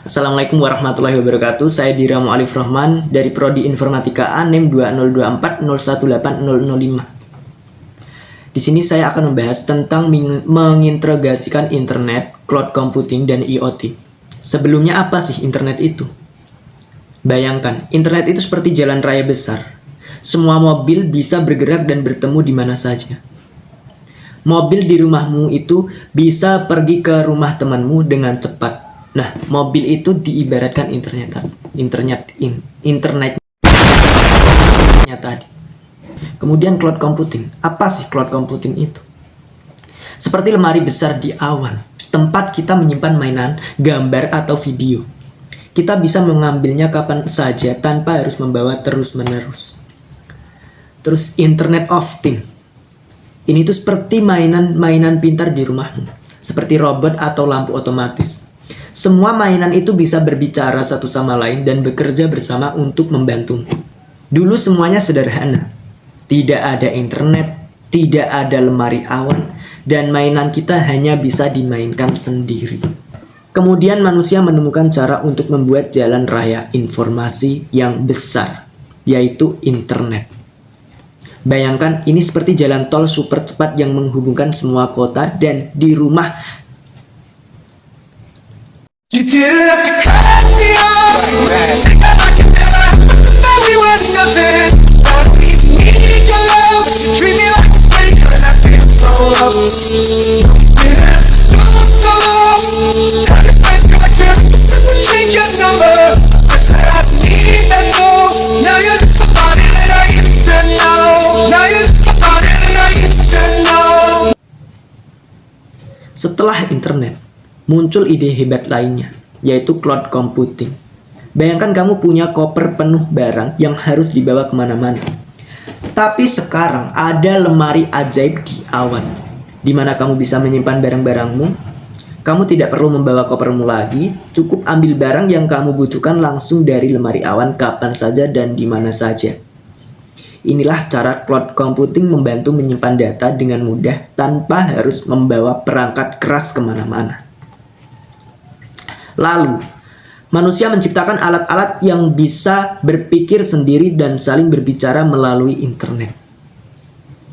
Assalamualaikum warahmatullahi wabarakatuh. Saya Diramu Alif Rahman dari Prodi Informatika A NIM 20240180005. Di sini saya akan membahas tentang mengintegrasikan internet, cloud computing, dan IoT. Sebelumnya apa sih internet itu? Bayangkan, internet itu seperti jalan raya besar. Semua mobil bisa bergerak dan bertemu di mana saja. Mobil di rumahmu itu bisa pergi ke rumah temanmu dengan cepat. Nah, mobil itu diibaratkan internetnya tadi. Kemudian cloud computing. Apa sih cloud computing itu? Seperti lemari besar di awan, tempat kita menyimpan mainan, gambar, atau video. Kita bisa mengambilnya kapan saja tanpa harus membawa terus-menerus. Terus Internet of Things. Ini tuh seperti mainan pintar di rumahmu, seperti robot atau lampu otomatis. Semua mainan itu bisa berbicara satu sama lain dan bekerja bersama untuk membantumu. Dulu semuanya sederhana. Tidak ada internet, tidak ada lemari awan, dan mainan kita hanya bisa dimainkan sendiri. Kemudian manusia menemukan cara untuk membuat jalan raya informasi yang besar, yaitu internet. Bayangkan ini seperti jalan tol super cepat yang menghubungkan semua kota dan di rumah. You didn't have to cut me off. Say that I can never know we were nothing. I don't even need your love, but you treat me like a stranger, and I feel so low. Yeah, so low. How did I do it? Change your number. I said I need that more. Now you're just somebody that I used to know. Now you're just somebody that I used to know. Setelah internet, muncul ide hebat lainnya, yaitu cloud computing. Bayangkan kamu punya koper penuh barang yang harus dibawa kemana-mana. Tapi sekarang ada lemari ajaib di awan, di mana kamu bisa menyimpan barang-barangmu. Kamu tidak perlu membawa kopermu lagi, cukup ambil barang yang kamu butuhkan langsung dari lemari awan kapan saja dan di mana saja. Inilah cara cloud computing membantu menyimpan data dengan mudah tanpa harus membawa perangkat keras kemana-mana. Lalu, manusia menciptakan alat-alat yang bisa berpikir sendiri dan saling berbicara melalui internet.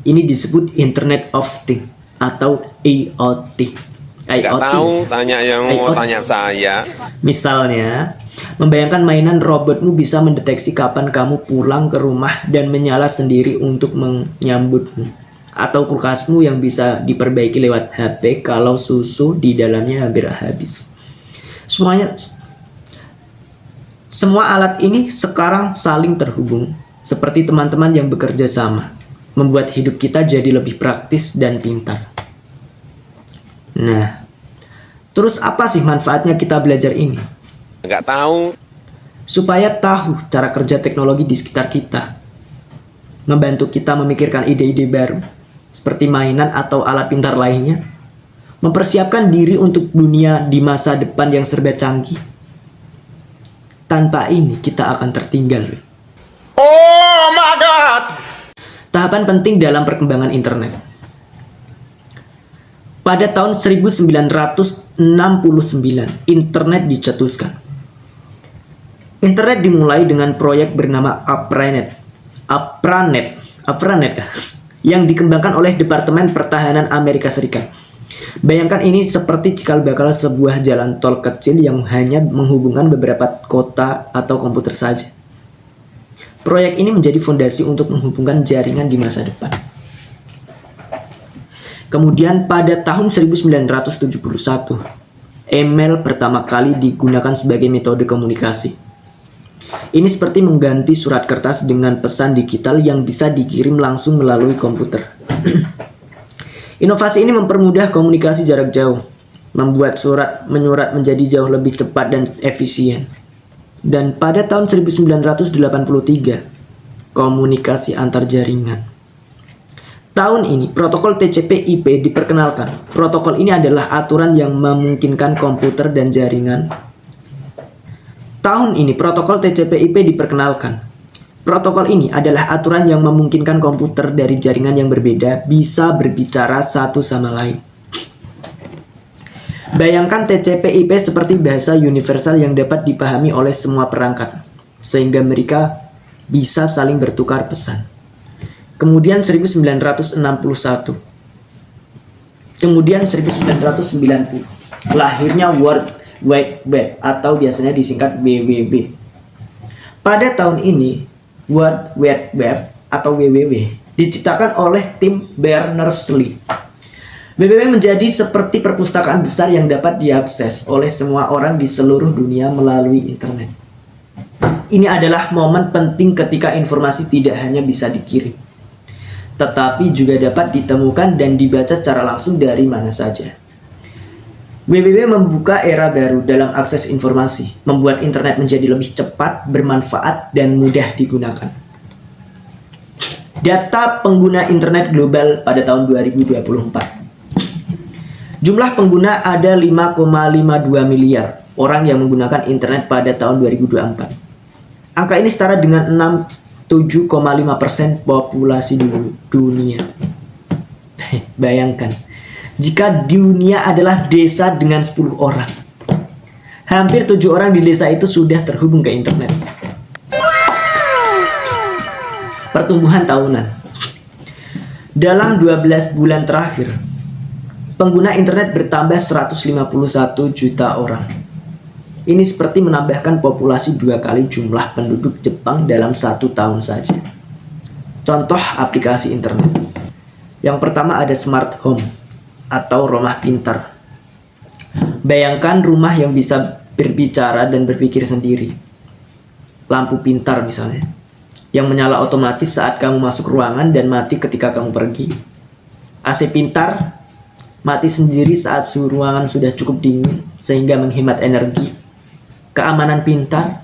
Ini disebut Internet of Things atau IoT. Nggak tahu, tanya yang mau tanya saya. Misalnya, membayangkan mainan robotmu bisa mendeteksi kapan kamu pulang ke rumah dan menyala sendiri untuk menyambutmu. Atau kulkasmu yang bisa diperbaiki lewat HP kalau susu di dalamnya hampir habis. Semua alat ini sekarang saling terhubung, seperti teman-teman yang bekerja sama, membuat hidup kita jadi lebih praktis dan pintar. Nah, terus apa sih manfaatnya kita belajar ini? Nggak tahu. Supaya tahu cara kerja teknologi di sekitar kita, membantu kita memikirkan ide-ide baru, seperti mainan atau alat pintar lainnya, mempersiapkan diri untuk dunia di masa depan yang serba canggih. Tanpa ini kita akan tertinggal. Oh my God! Tahapan penting dalam perkembangan internet. Pada tahun 1969, internet dicetuskan. Internet dimulai dengan proyek bernama APRANET yang dikembangkan oleh Departemen Pertahanan Amerika Serikat. Bayangkan ini seperti cikal bakal sebuah jalan tol kecil yang hanya menghubungkan beberapa kota atau komputer saja. Proyek ini menjadi fondasi untuk menghubungkan jaringan di masa depan. Kemudian pada tahun 1971, email pertama kali digunakan sebagai metode komunikasi. Ini seperti mengganti surat kertas dengan pesan digital yang bisa dikirim langsung melalui komputer. Inovasi ini mempermudah komunikasi jarak jauh, membuat menyurat menjadi jauh lebih cepat dan efisien. Dan pada tahun 1983, komunikasi antar jaringan. Tahun ini, protokol TCP/IP diperkenalkan. Protokol ini adalah aturan yang memungkinkan komputer dan jaringan. Tahun ini, protokol TCP/IP diperkenalkan. Protokol ini adalah aturan yang memungkinkan komputer dari jaringan yang berbeda bisa berbicara satu sama lain. Bayangkan TCP/IP seperti bahasa universal yang dapat dipahami oleh semua perangkat, sehingga mereka bisa saling bertukar pesan. Kemudian 1961. Kemudian 1990. Lahirnya World Wide Web atau biasanya disingkat WWW. Pada tahun ini, World Wide Web atau WWW diciptakan oleh tim Berners-Lee. WWW menjadi seperti perpustakaan besar yang dapat diakses oleh semua orang di seluruh dunia melalui internet. Ini adalah momen penting ketika informasi tidak hanya bisa dikirim, tetapi juga dapat ditemukan dan dibaca secara langsung dari mana saja. WWW membuka era baru dalam akses informasi, membuat internet menjadi lebih cepat, bermanfaat, dan mudah digunakan. Data pengguna internet global pada tahun 2024. Jumlah pengguna ada 5,52 miliar orang yang menggunakan internet pada tahun 2024. Angka ini setara dengan 67,5% populasi dunia. Bayangkan, jika dunia adalah desa dengan 10 orang, hampir 7 orang di desa itu sudah terhubung ke internet. Pertumbuhan tahunan. Dalam 12 bulan terakhir, pengguna internet bertambah 151 juta orang. Ini seperti menambahkan populasi 2 kali jumlah penduduk Jepang dalam 1 tahun saja. Contoh aplikasi internet. Yang pertama ada smart home atau rumah pintar. Bayangkan rumah yang bisa berbicara dan berpikir sendiri. Lampu pintar misalnya, yang menyala otomatis saat kamu masuk ruangan dan mati ketika kamu pergi. AC pintar, mati sendiri saat suhu ruangan sudah cukup dingin sehingga menghemat energi. Keamanan pintar,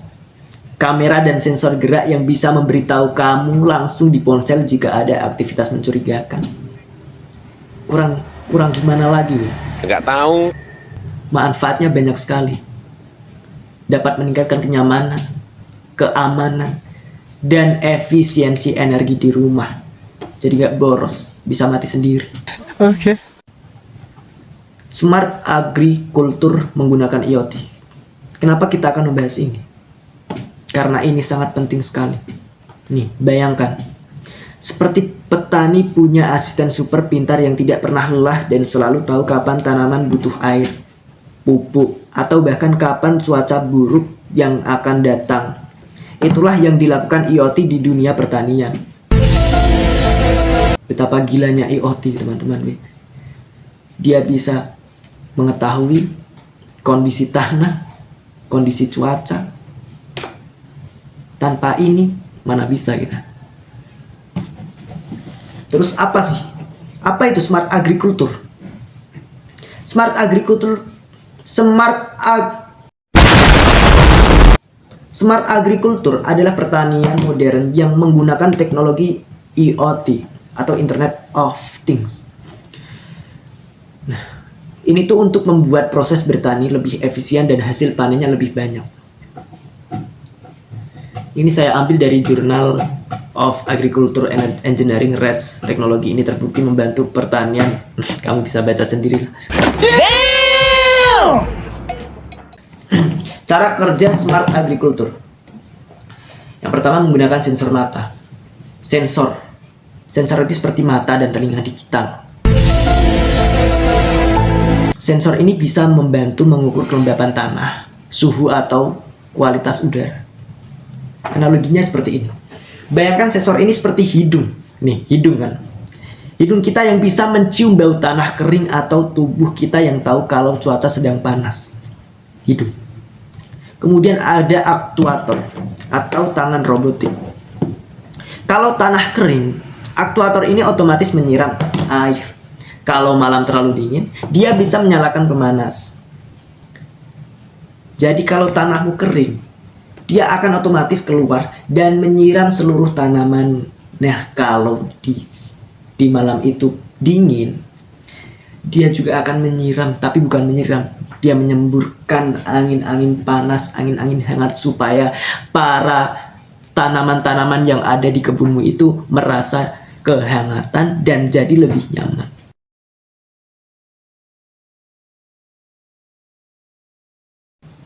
kamera dan sensor gerak yang bisa memberitahu kamu langsung di ponsel jika ada aktivitas mencurigakan. Kurang gimana lagi, nih? Nggak tahu. Manfaatnya banyak sekali. Dapat meningkatkan kenyamanan, keamanan, dan efisiensi energi di rumah. Jadi nggak boros, bisa mati sendiri. Oke. Smart agriculture menggunakan IoT. Kenapa kita akan membahas ini? Karena ini sangat penting sekali. Nih, bayangkan. Seperti petani punya asisten super pintar yang tidak pernah lelah dan selalu tahu kapan tanaman butuh air, pupuk, atau bahkan kapan cuaca buruk yang akan datang. Itulah yang dilakukan IoT di dunia pertanian. Betapa gilanya IoT, teman-teman. Dia bisa mengetahui kondisi tanah, kondisi cuaca. Tanpa ini, mana bisa kita? Terus apa sih? Apa itu smart agriculture? Smart agriculture adalah pertanian modern yang menggunakan teknologi IoT atau Internet of Things. Nah, ini tuh untuk membuat proses bertani lebih efisien dan hasil panennya lebih banyak. Ini saya ambil dari Journal of Agriculture and Engineering. RETS teknologi ini terbukti membantu pertanian. Kamu bisa baca sendiri. Cara kerja smart agriculture. Yang pertama menggunakan sensor mata. Sensor itu seperti mata dan telinga digital. Sensor ini bisa membantu mengukur kelembapan tanah, suhu atau kualitas udara. Analoginya seperti ini. Bayangkan sensor ini seperti hidung. Nih, hidung kan. Hidung kita yang bisa mencium bau tanah kering atau tubuh kita yang tahu kalau cuaca sedang panas. Hidung. Kemudian ada aktuator atau tangan robotik. Kalau tanah kering, aktuator ini otomatis menyiram air. Kalau malam terlalu dingin, dia bisa menyalakan pemanas. Jadi kalau tanahmu kering, dia akan otomatis keluar dan menyiram seluruh tanaman. Nah, kalau di malam itu dingin, dia juga akan menyiram, tapi bukan menyiram. Dia menyemburkan angin-angin panas, angin-angin hangat supaya para tanaman-tanaman yang ada di kebunmu itu merasa kehangatan dan jadi lebih nyaman.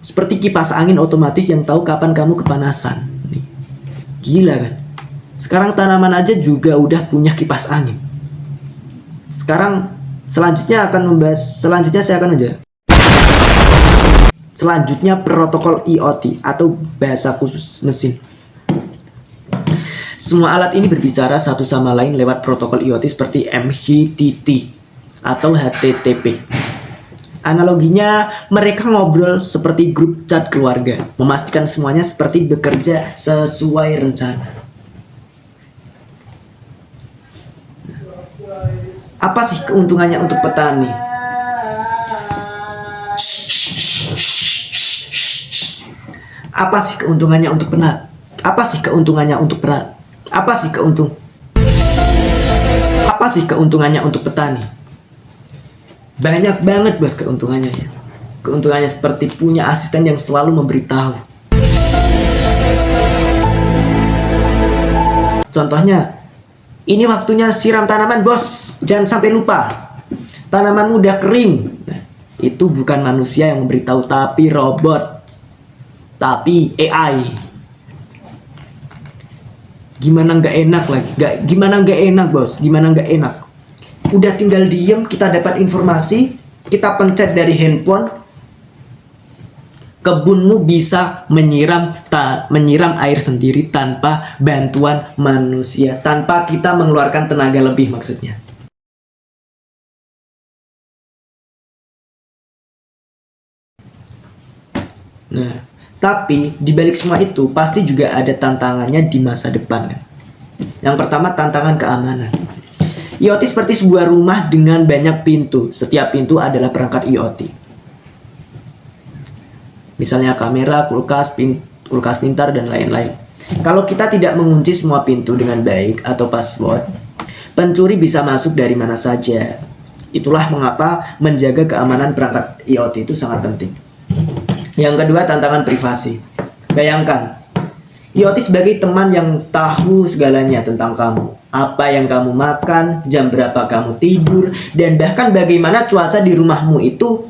Seperti kipas angin otomatis yang tahu kapan kamu kepanasan. Nih. Gila kan? Sekarang tanaman aja juga udah punya kipas angin. Sekarang selanjutnya saya akan aja. Selanjutnya protokol IoT atau bahasa khusus mesin. Semua alat ini berbicara satu sama lain lewat protokol IoT seperti MQTT atau HTTP. Analoginya, mereka ngobrol seperti grup chat keluarga, memastikan semuanya seperti bekerja sesuai rencana. Apa sih keuntungannya untuk petani? Apa sih keuntungannya untuk petani? Apa sih keuntungannya untuk petani? Apa sih keuntungannya untuk petani? Banyak banget bos keuntungannya ya. Keuntungannya seperti punya asisten yang selalu memberitahu. Contohnya, ini waktunya siram tanaman bos, jangan sampai lupa. Tanamanmu udah kering. Nah, itu bukan manusia yang memberitahu, tapi robot, tapi AI. Gimana nggak enak lagi? Gimana nggak enak bos? Gimana nggak enak? Udah tinggal diem, kita dapat informasi, kita pencet dari handphone, kebunmu bisa menyiram air sendiri tanpa bantuan manusia, tanpa kita mengeluarkan tenaga lebih maksudnya. Nah, tapi di balik semua itu pasti juga ada tantangannya di masa depan kan. Yang pertama, tantangan keamanan. IoT seperti sebuah rumah dengan banyak pintu. Setiap pintu adalah perangkat IoT. Misalnya kamera, kulkas pintar, dan lain-lain. Kalau kita tidak mengunci semua pintu dengan baik atau password, pencuri bisa masuk dari mana saja. Itulah mengapa menjaga keamanan perangkat IoT itu sangat penting. Yang kedua, tantangan privasi. Bayangkan, IoT sebagai teman yang tahu segalanya tentang kamu. Apa yang kamu makan, jam berapa kamu tidur, dan bahkan bagaimana cuaca di rumahmu itu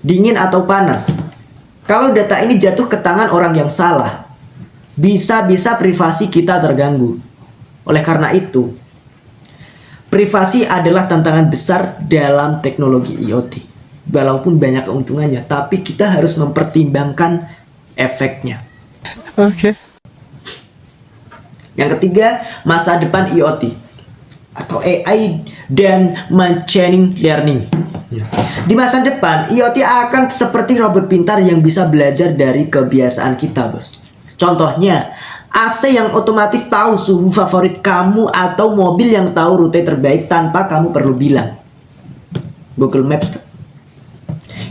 dingin atau panas. Kalau data ini jatuh ke tangan orang yang salah, bisa-bisa privasi kita terganggu. Oleh karena itu, privasi adalah tantangan besar dalam teknologi IoT. Walaupun banyak keuntungannya, tapi kita harus mempertimbangkan efeknya. Oke. Yang ketiga, masa depan IoT atau AI dan machine learning. Di masa depan, IoT akan seperti robot pintar yang bisa belajar dari kebiasaan kita, bos. Contohnya, AC yang otomatis tahu suhu favorit kamu atau mobil yang tahu rute terbaik tanpa kamu perlu bilang. Google Maps.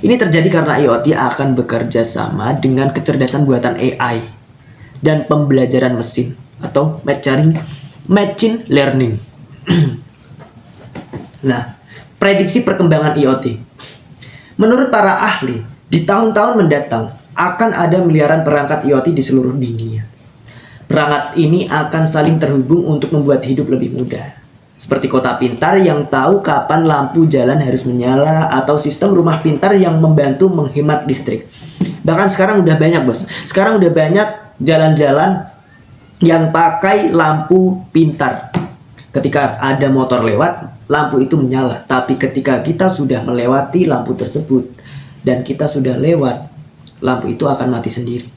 Ini terjadi karena IoT akan bekerja sama dengan kecerdasan buatan AI dan pembelajaran mesin atau machine learning. Nah, prediksi perkembangan IoT. Menurut para ahli, di tahun-tahun mendatang akan ada miliaran perangkat IoT di seluruh dunia. Perangkat ini akan saling terhubung untuk membuat hidup lebih mudah. Seperti kota pintar yang tahu kapan lampu jalan harus menyala, atau sistem rumah pintar yang membantu menghemat listrik. Bahkan sekarang udah banyak, bos. Sekarang udah banyak jalan-jalan yang pakai lampu pintar. Ketika ada motor lewat, lampu itu menyala. Tapi ketika kita sudah melewati lampu tersebut dan kita sudah lewat, lampu itu akan mati sendiri.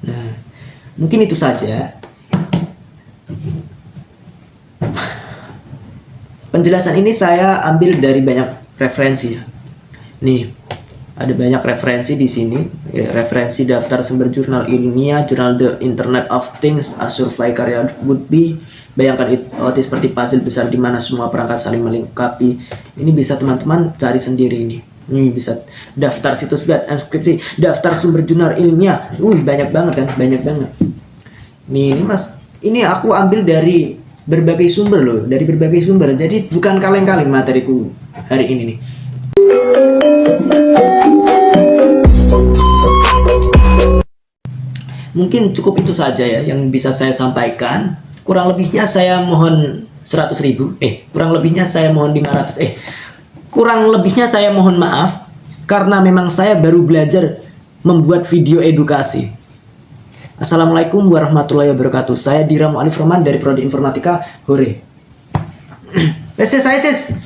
Nah, mungkin itu saja. Penjelasan ini saya ambil dari banyak referensi ya. Nih, ada banyak referensi di sini. Referensi daftar sumber jurnal ilmiah, jurnal The Internet of Things, A Survey karya Woodby. Bayangkan IoT seperti puzzle besar di mana semua perangkat saling melengkapi. Ini bisa teman-teman cari sendiri ini. Ini bisa daftar situs web, inskripsi, daftar sumber jurnal ilmiah. Banyak banget kan, banyak banget. Nih, Mas, ini aku ambil dari berbagai sumber loh, dari berbagai sumber. Jadi bukan kaleng-kaleng materiku hari ini nih. Mungkin cukup itu saja ya yang bisa saya sampaikan. Kurang lebihnya saya mohon 100.000. Kurang lebihnya saya mohon 500. Kurang lebihnya saya mohon maaf. karena memang saya baru belajar membuat video edukasi. Assalamualaikum warahmatullahi wabarakatuh. Saya Dira Mu'alif Roman dari Prodi Informatika Hore. Cis, ayo Cis.